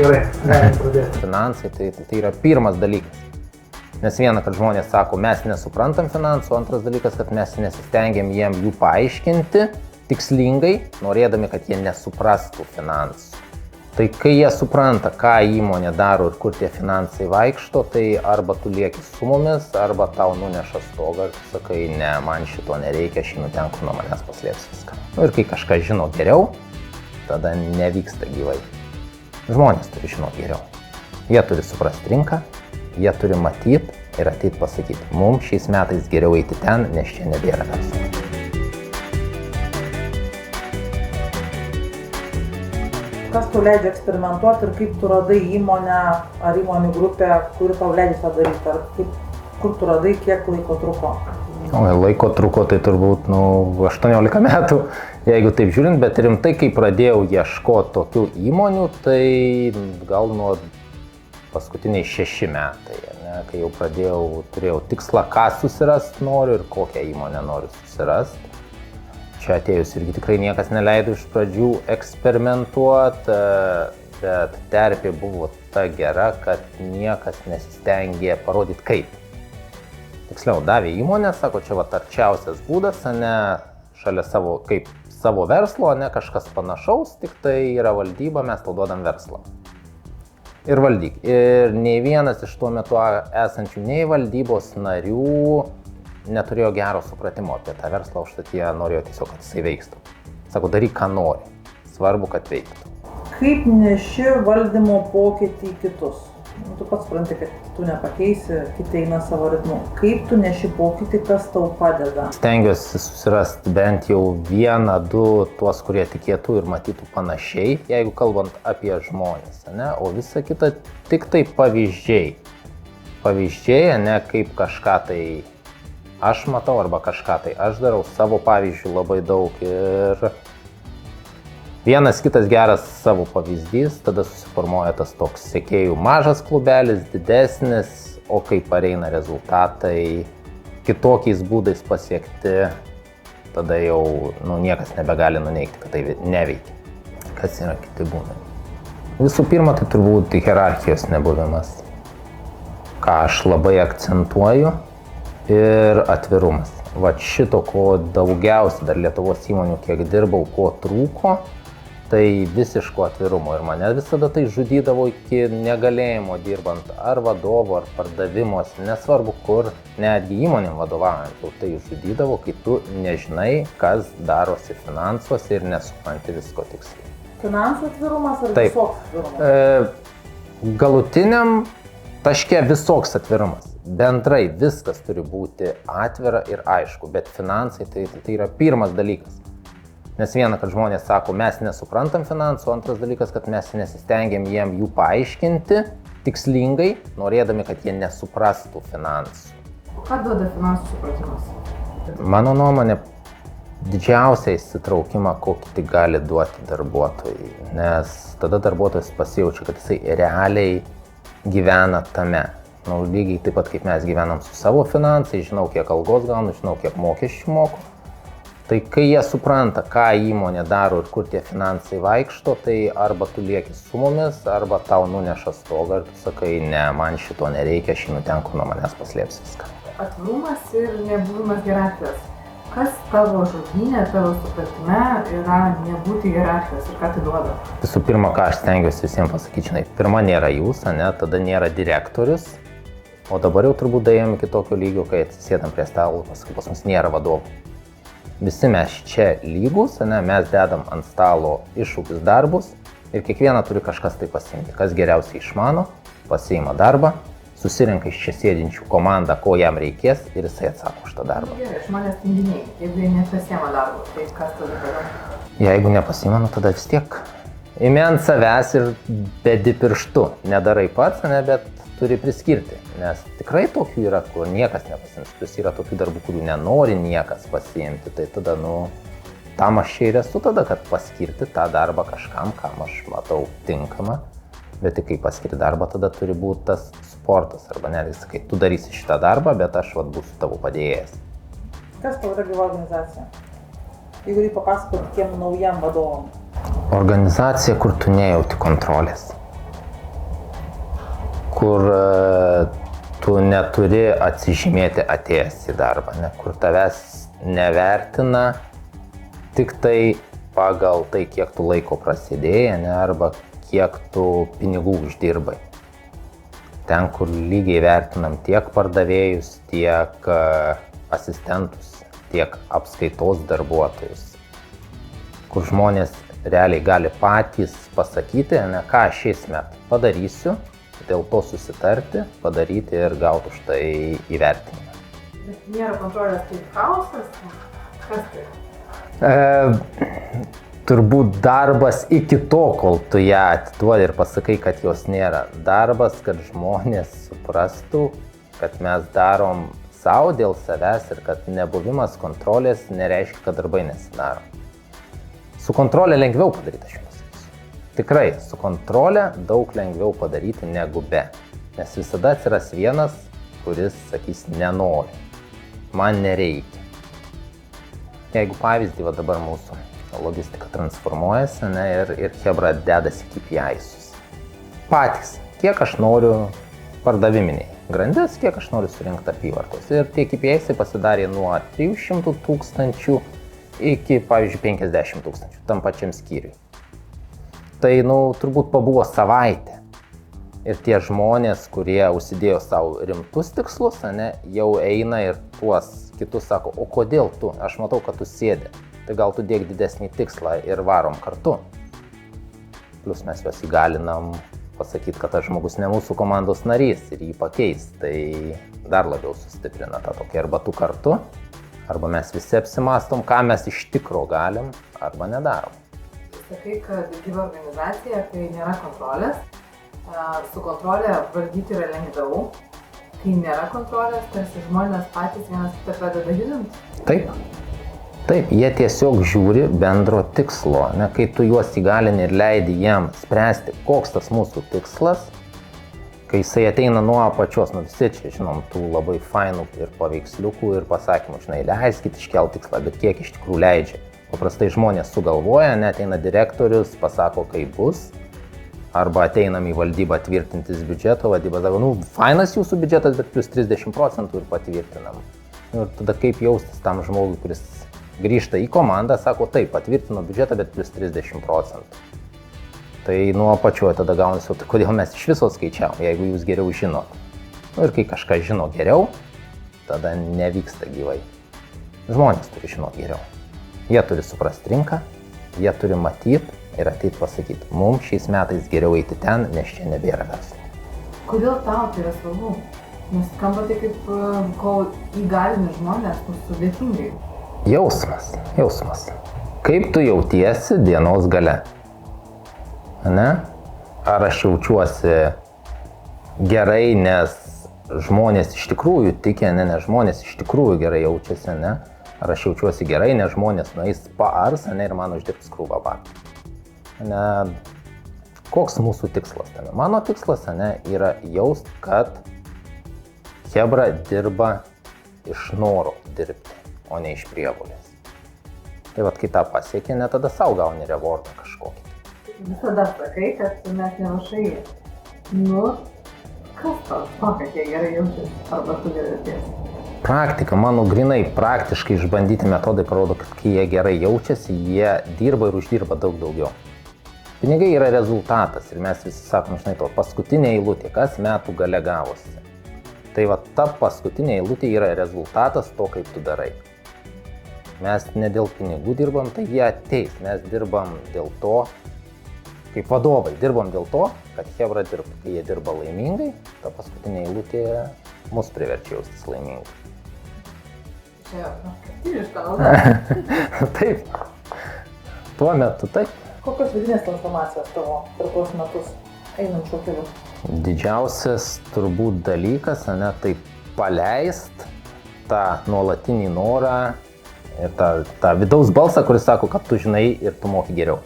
Gerai, galim pradėti. Finansai tai yra pirmas dalykas. Nes viena, kad žmonės sako, mes nesuprantam finansų, antras dalykas, kad mes nesistengiam jiem jų paaiškinti tikslingai, norėdami, kad jie nesuprastų finansų. Tai kai jie supranta, ką įmonė daro ir kur tie finansai vaikšto, tai arba tu lieki su mumis, arba tau nuneša stogą ir tu sakai, ne, man šito nereikia, aš einu ten, kur nuo manęs paslėps viską. Ir kai kažkas žino geriau, tada nevyksta gyvai. Žmonės turi žinoti geriau. Jie turi suprasti rinką, jie turi matyti ir ateit pasakyti, mums šiais metais geriau eiti ten, nes čia nebėra verslo. Kas tau leidžia eksperimentuoti ir kaip tu radai įmonę ar įmonių grupę, kuri tau leidžia tą daryti, ar kur tu radai, kiek laiko truko? Laiko truko tai turbūt 18 metų, jeigu taip žiūrint, bet rimtai, kai pradėjau ieškoti tokių įmonių, tai gal nuo paskutiniai 6 metai, ne, kai jau turėjau tikslą, ką susirast noriu ir kokią įmonę noriu susirast. Čia atėjus irgi tikrai niekas neleido iš pradžių eksperimentuoti, bet terpė buvo ta gera, kad niekas nesistengė parodyti kaip. Tiksliau, davė įmonę, sako, čia arčiausias būdas, ne šalia savo verslo, ne kažkas panašaus, tik tai yra valdyba, mes tau duodam verslą. Ir valdyk. Ir nei vienas iš tuo metu esančių nei valdybos narių neturėjo gero supratimo apie tą verslą, užtat jie norėjo tiesiog, kad jisai veikstų. Sako, daryk, ką nori. Svarbu, kad veiktų. Kaip neši valdymo pokytį į kitus? Tu pats supranti, kad tu nepakeisi, kiti eina savo ritmu. Kaip tu neši pokytį, kas tau padeda? Stengiuosi susirasti bent jau 1-2 tuos, kurie tikėtų ir matytų panašiai, jeigu kalbant apie žmonės, ne? O visa kita tik tai pavyzdžiai. Pavyzdžiai, ne kaip kažką tai aš matau arba kažką tai aš darau, savo pavyzdžių labai daug ir vienas kitas geras savo pavyzdys, tada susiformuoja tas toks sekėjų mažas klubelis, didesnis, o kai pareina rezultatai kitokiais būdais pasiekti, tada jau niekas nebegali nuneigti, kad tai neveikia. Kas yra kiti būdai? Visų pirma, tai turbūt hierarchijos nebuvimas, ką aš labai akcentuoju. Ir atvirumas. Vat šito, ko daugiausiai dar Lietuvos įmonių, kiek dirbau, ko trūko, tai visiško atvirumo. Ir mane visada tai žudydavo iki negalėjimo dirbant ar vadovo, ar pardavimuose, nesvarbu kur, netgi įmonėm vadovaujant. Tai žudydavo, kai tu nežinai, kas darosi finansuose ir nesupranti visko tiksliai. Finansų atvirumas ar visoks atvirumas? Galutiniam taške visoks atvirumas. Bendrai viskas turi būti atvira ir aišku, bet finansai tai yra pirmas dalykas. Nes viena, kad žmonės sako, mes nesuprantam finansų, antras dalykas, kad mes nesistengiam jiem jų paaiškinti tikslingai, norėdami, kad jie nesuprastų finansų. Ką duoda finansų supratimas? Mano nuomonė, didžiausią įsitraukimą, kokį tik gali duoti darbuotojai, nes tada darbuotojas pasijaučia, kad jisai realiai gyvena tame. Lygiai taip pat, kaip mes gyvenam su savo finansai, žinau, kiek algos gaunu, žinau, kiek mokesčių moku. Tai kai jie supranta, ką įmonė daro ir kur tie finansai vaikšto, tai arba tu lieki su mumis, arba tau nuneša stogą ir tu sakai, ne, man šito nereikia, aš einu ten, kur nuo manęs paslėps viską. Atvirumas ir nebuvimas hierarchijos. Kas tavo žodyne, tavo supratime yra nebūti hierarchijos ir ką tai duoda? Visų pirma, ką aš stengiuosi visiems pasakyti, žinai, pirma nėra jūs, ne, tada nėra direktorius, o dabar jau turbūt daėjom iki tokio lygio, kai atsisėdam prie stalo, paskui pas mus nėra vadovų. Visi mes čia lygus, ne, mes dedam ant stalo iššūkius darbus ir kiekvieną turi kažkas tai pasiimti. Kas geriausiai išmano, pasiima darbą, susirenka iš čia sėdinčių komandą, ko jam reikės ir jisai atsako už tą darbą. Gerai, žmonės tinginiai, jeigu jie nepasiima darbo, tai kas tada daro? Jeigu nepasiima, tada vis tiek imi ant savęs ir bedi pirštu. Nedarai pats, ne, bet turi priskirti, nes tikrai tokių yra, kur niekas nepasiims. Plius yra tokių darbų, kurių nenori niekas pasiimti, tai tada, tam aš čia ir esu tada, kad paskirti tą darbą kažkam, kam aš matau tinkamą. Bet tik kai paskiri darbą, tada turi būti tas sportas, arba netgi sakai, tu darysi šitą darbą, bet aš būsiu tavo padėjėjas. Kas tau yra gyva organizacija? Jeigu tai papasakoti tiem naujam vadovam. Organizacija, kur tu nejauti kontrolės. kur tu neturi atsižymėti atėjęs į darbą, ne, kur tavęs nevertina tik tai pagal tai, kiek tu laiko prasidėjai, ne, arba kiek tu pinigų uždirbai. Ten, kur lygiai vertinam tiek pardavėjus, tiek asistentus, tiek apskaitos darbuotojus, kur žmonės realiai gali patys pasakyti, ne, ką aš šiais metais padarysiu, dėl to susitarti, padaryti ir gauti už tai įvertinimą. Bet nėra kontrolės kaip chaosas? Kas tai? Turbūt darbas iki to, kol tu ją atiduodi ir pasakai, kad jos nėra. Darbas, kad žmonės suprastų, kad mes darom savo dėl savęs ir kad nebuvimas kontrolės nereiškia, kad darbai nesidaro. Su kontrolė lengviau padaryti, aš pasakysiu. Tikrai, su kontrolė daug lengviau padaryti negu be. Nes visada atsiras vienas, kuris sakys nenori. Man nereikia. Jeigu pavyzdį, va dabar mūsų logistika transformuojasi, ne, ir chebra dedasi KPI'sus. Patys, kiek aš noriu pardaviminiai grandis, kiek aš noriu surinkti apyvartos. Ir tie KPI'sai pasidarė nuo 300 000 iki, pavyzdžiui, 50 000 tam pačiam skyriui. Tai, turbūt pabuvo savaitę. Ir tie žmonės, kurie užsidėjo savo rimtus tikslus, ne, jau eina ir tuos kitus sako, o kodėl tu? Aš matau, kad tu sėdi. Tai gal tu dėk didesnį tikslą ir varom kartu. Plius mes juos įgalinam pasakyti, kad tas žmogus ne mūsų komandos narys ir jį pakeis. Tai dar labiau sustiprina tą tokį arba tu kartu, arba mes visi apsimastom, ką mes iš tikro galim arba nedarom. Sakai, kad gyva organizacija, kai nėra kontrolės, su kontrolė valdyti yra lengviau. Kai nėra kontrolės, tarsi žmonės patys vienas kitą pradeda judinti. Taip, jie tiesiog žiūri bendro tikslo, ne, kai tu juos įgalini ir leidi jiem spręsti, koks tas mūsų tikslas, kai jisai ateina nuo apačios, visi čia, žinom, tų labai fainų ir paveiksliukų ir pasakymų, žinai, leiskit iškelti tikslą, bet kiek iš tikrųjų leidžia. Paprastai žmonės sugalvoja, ne, ateina direktorius, pasako, kaip bus, arba ateinam į valdybą tvirtintis biudžeto, valdyba sako, fainas jūsų biudžetas, bet plus 30% ir patvirtinam. Ir tada kaip jaustis tam žmogui, kuris grįžta į komandą, sako, taip, patvirtino biudžetą, bet plus 30%. Tai nuo apačioje tada gaunasi, tai kodėl mes iš viso skaičiavom, jeigu jūs geriau žinot. Ir kai kažkas žino geriau, tada nevyksta gyvai. Žmonės turi žinot geriau. Jie turi suprasti rinką, jie turi matyti ir ateit pasakyti, mums šiais metais geriau eiti ten, nes čia nebėra verslo. Kodėl tau tai yra svarbu? Nes skamba tai kaip, kol įgalini žmonės, sudėtingai. Jausmas. Kaip tu jautiesi dienos gale? Ne? Ar aš jaučiuosi gerai, nes žmonės iš tikrųjų tikė, ne, nes žmonės iš tikrųjų gerai jaučiasi, ne? Ar aš jaučiuosi gerai, nes žmonės nueis paars, ne, ir man uždirbs krūvą batų. Ne, koks mūsų tikslas tame? Mano tikslas, ne, yra jaust, kad chebra dirba iš noro dirbti, o ne iš prievolės. Tai vat, kai tą pasiekė, ne tada savo gauni rewardą kažkokį. Visada sakai, kad mes nerašai, kas tau, kad jie gerai jaučiasi, arba tu gerai jautiesi? Praktika, mano grinai praktiškai išbandyti metodai parodo, kad kai jie gerai jaučiasi, jie dirba ir uždirba daug daugiau. Pinigai yra rezultatas ir mes visi sakom, žinai, to paskutinė eilutė, kas metų gale gavosi. Tai va, ta paskutinė eilutė yra rezultatas to, kaip tu darai. Mes ne dėl pinigų dirbam, tai jie ateis. Mes dirbam dėl to, kaip vadovai, dirbam dėl to, kad chebra dirbtų. Kai jie dirba laimingai, ta paskutinė eilutė mus priverčia jaustis laimingai. Čia, aktyviška nauda. Taip. Tuo metu taip. Kokios vidinės transformacijos tavo per tuos metus einant šiuo keliu? Didžiausias turbūt dalykas, ne, tai paleist tą nuolatinį norą ir tą vidaus balsą, kuris sako, kad tu žinai ir tu moki geriau.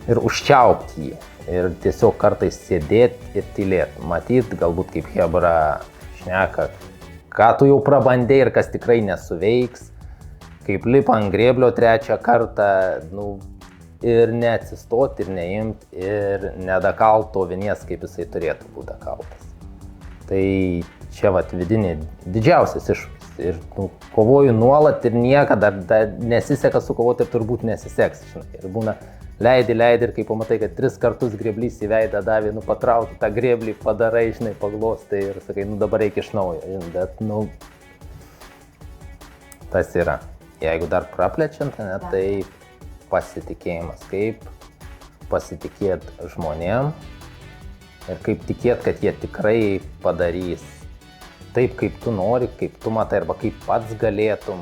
Ir užčiaupti jį. Ir tiesiog kartais sėdėti ir tylėti. Matyt, galbūt kaip chebra šneka, ką tu jau prabandėjai ir kas tikrai nesuveiks. Kaip lipa ant grėblio trečią kartą, ir neatsistoti, ir neimti, ir nedakalt to vinies, kaip jisai turėtų būti dakaltas. Tai čia vat vidinė didžiausias iššūkis. Ir kovoju nuolat ir niekada dar nesiseka sukovoti ir turbūt nesiseks. Žinai. Ir būna leidi ir kai pamatai, kad 3 kartus grėblys į veidą davė, patrauki tą grėblį, padarai, žinai, paglostai ir sakai, dabar reikia iš naujo. Bet, tas yra. Jeigu dar praplečiant, tai pasitikėjimas, kaip pasitikėti žmonėm ir kaip tikėti, kad jie tikrai padarys taip, kaip tu nori, kaip tu matai, arba kaip pats galėtum.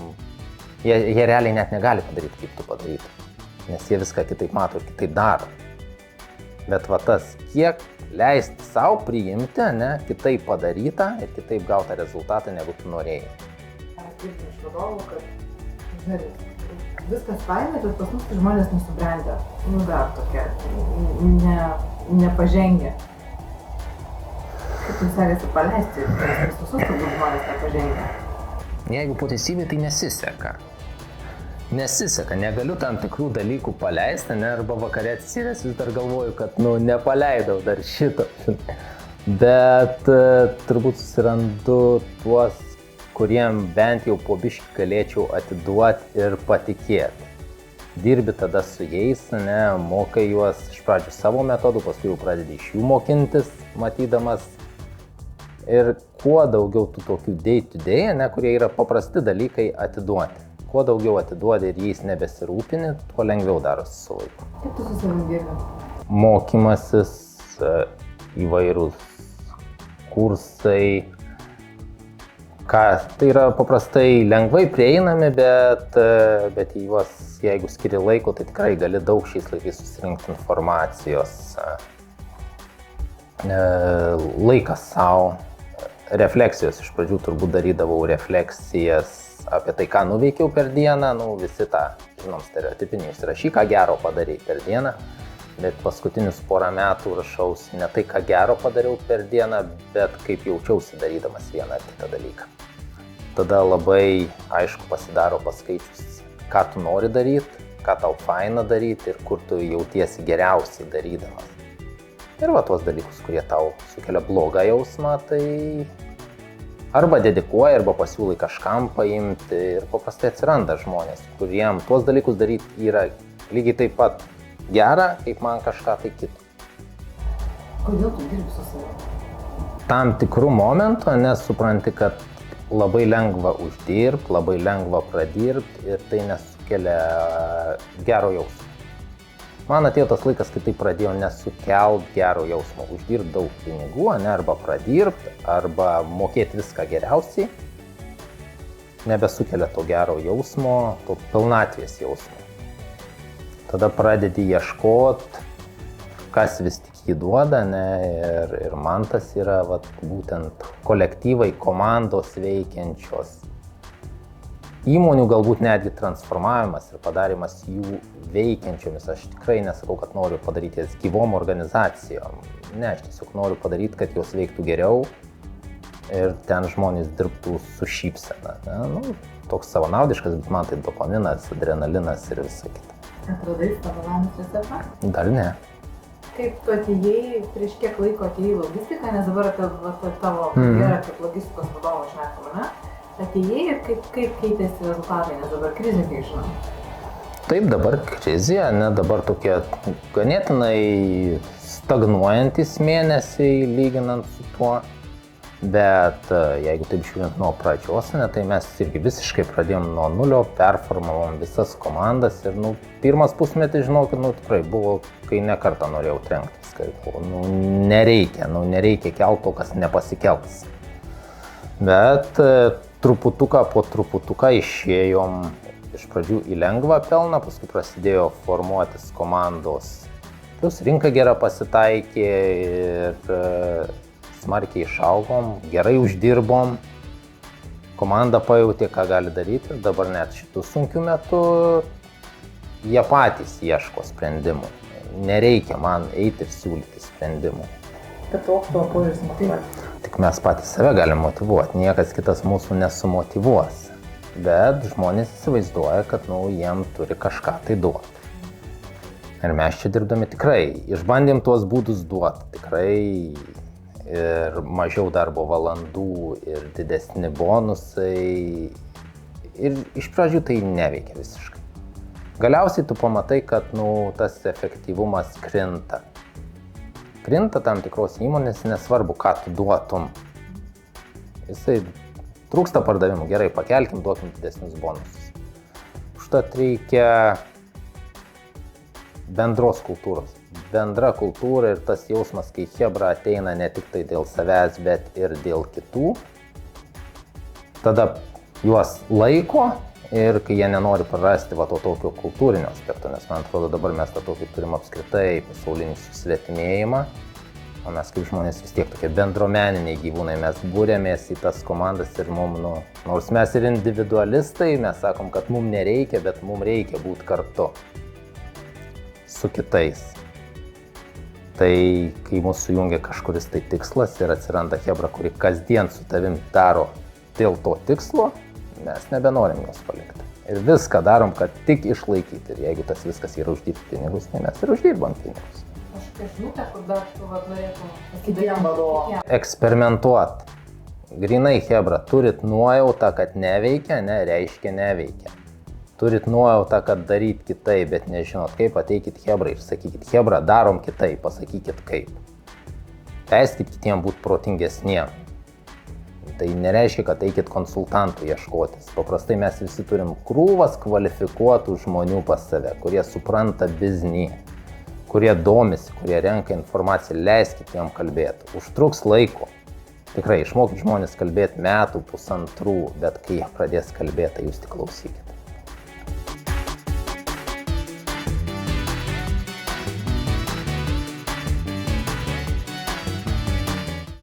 Jie realiai net negali padaryti, kaip tu padarytum, nes jie viską kitaip mato ir kitaip daro. Bet tas, kiek leisti savo priimti, kitaip padarytą ir kitaip gautą rezultatą, negu tu norėjai. Aš girdim iš vadovų, kad žinai, viskas fainai, bet pas mus žmonės nesubrendę, dar tokie, nepažengę. Kaip jūs sekasi paleisti, visus turbūt žmonės nepažengę? Jeigu po teisybė, tai nesiseka, negaliu tam tikrų dalykų paleisti, arba vakare atsisėdęs vis dar galvoju, kad nepaleidau dar šito. Bet turbūt susirandu tuos, kuriem bent jau po biškį galėčiau atiduoti ir patikėti. Dirbi tada su jais, mokai juos iš pradžių savo metodų, paskui jau pradedi iš jų mokintis, matydamas. Ir kuo daugiau tų tokių day-to-day, kurie yra paprasti dalykai, atiduoti. Kuo daugiau atiduodi ir jais nebesirūpini, tuo lengviau darosi su laiku. Kaip tu su savim dirbi? Mokymasis, įvairūs kursai. Tai yra paprastai lengvai prieinami, bet į juos, jeigu skiri laiko, tai tikrai gali daug šiais laikais susirinkti informacijos. Laikas savo. Refleksijos, iš pradžių turbūt darydavau refleksijas apie tai, ką nuveikiau per dieną, visi tą, žinom, stereotipinį užsirašyk, ką gero padarei per dieną, bet paskutinius porą metų rašausi ne tai, ką gero padariau per dieną, bet kaip jaučiausi darydamas vieną ar kitą dalyką. Tada labai aišku pasidaro paskaičius, ką tu nori daryti, ką tau faina daryti ir kur tu jautiesi geriausiai darydamas. Ir tuos dalykus, kurie tau sukelia blogą jausmą, tai arba dedikuoji, arba pasiūlai kažkam paimti ir paprastai atsiranda žmonės, kuriem tuos dalykus daryti yra lygiai taip pat gera, kaip man kažką tai kito. Kodėl tu dirbi su savimi? Tam tikrų momentų, nes supranti, kad labai lengva uždirbti, labai lengva pradirbti ir tai nesukelia gero jausmo. Man atėjo tas laikas, kai tai pradėjau nesukelt gero jausmo, uždirbti daug pinigų, arba pradirbti, arba mokėti viską geriausiai, nebesukelia to gero jausmo, to pilnatvės jausmo. Tada pradedi ieškoti, kas vis tik jį duoda, ir man tas yra būtent kolektyvai, komandos veikiančios. Įmonių galbūt netgi transformavimas ir padarimas jų veikiančiomis. Aš tikrai nesakau, kad noriu padaryti jas gyvom organizacijom. Ne, aš tiesiog noriu padaryti, kad jos veiktų geriau ir ten žmonės dirbtų su šypsena. Toks savanaudiškas, bet man tai dopaminas, adrenalinas ir visa kita. Atradai savo laimės receptą? Dar ne. Kaip tu atėjai, prieš kiek laiko atėjai į logistiką, nes dabar apie tavo karjerą kaip logistikos vadovo šnekam, ne? Atėjai ir kaip keitėsi rezultatai, nes dabar krizė, kaip žinom. Taip, dabar krizė, dabar tokie ganėtinai stagnuojantis mėnesiai lyginant su tuo. Bet jeigu taip žiūrint nuo pradžios, tai mes irgi visiškai pradėjom nuo nulio, performavom visas komandas ir pirmas pusmetis, žinokit, tikrai buvo, kai ne kartą norėjau trenktis, kad nereikia kelt to, kas nepasikels. Bet truputuką po truputuką išėjom iš pradžių į lengvą pelną, paskui prasidėjo formuotis komandos. Plus rinka gera pasitaikė ir smarkiai išaugom, gerai uždirbom, komanda pajautė, ką gali daryti ir dabar net šitų sunkių metų jie patys ieško sprendimų. Nereikia man eiti ir siūlyti sprendimų. Bet toks tavo požiūris motyvuoti. Tik mes patys save galim motyvuoti, niekas kitas mūsų nesumotyvuos. Bet žmonės įsivaizduoja, kad jiem turi kažką tai duoti. Ir mes čia dirbdami tikrai išbandėm tuos būdus duoti, tikrai ir mažiau darbo valandų, ir didesni bonusai. Ir iš pradžių tai neveikia visiškai. Galiausiai tu pamatai, kad tas efektyvumas krinta. Krinta tam tikros įmonės, nesvarbu, ką tu duotum. Jisai trūksta pardavimų, gerai, pakelkim, duokim didesnius bonusus. Užtat reikia bendros kultūros. Bendra kultūra ir tas jausmas, kai chebra ateina ne tik tai dėl savęs, bet ir dėl kitų. Tada juos laiko ir kai jie nenori prarasti to tokio kultūrinio aspekto, nes man atrodo dabar mes tą tokį turim apskritai pasaulinį susvetimėjimą, o mes kaip žmonės vis tiek tokie bendruomeniniai gyvūnai, mes būrėmės į tas komandas ir nors mes ir individualistai, mes sakom, kad mums nereikia, bet mums reikia būti kartu su kitais. Tai kai mūsų sujungia kažkuris tai tikslas ir atsiranda chebra, kuri kasdien su tavim daro dėl to tikslo, mes nebenorim jos palikti. Ir viską darom, kad tik išlaikyti. Ir jeigu tas viskas yra uždirbti pinigus, tai mes ir uždirbam pinigus. Kažkokia žinutė, kur dar tu norėtum kitiem vadovam. Eksperimentuot. Grynai chebra, turit nuojautą, kad neveikia, reiškia neveikia. Turit nuojautą, kad daryt kitaip, bet nežinot kaip, ateikit chebra ir sakykit, chebra, darom kitaip, pasakykit kaip. Leiskit kitiem būti protingesniem. Tai nereiškia, kad eikit konsultantų ieškotis. Paprastai mes visi turim krūvas kvalifikuotų žmonių pas save, kurie supranta biznį, kurie domisi, kurie renka informaciją, leiskit jiem kalbėti. Užtruks laiko. Tikrai, išmokit žmonės kalbėti metų, pusantrų, bet kai jie pradės kalbėti, tai jūs tik klausykit.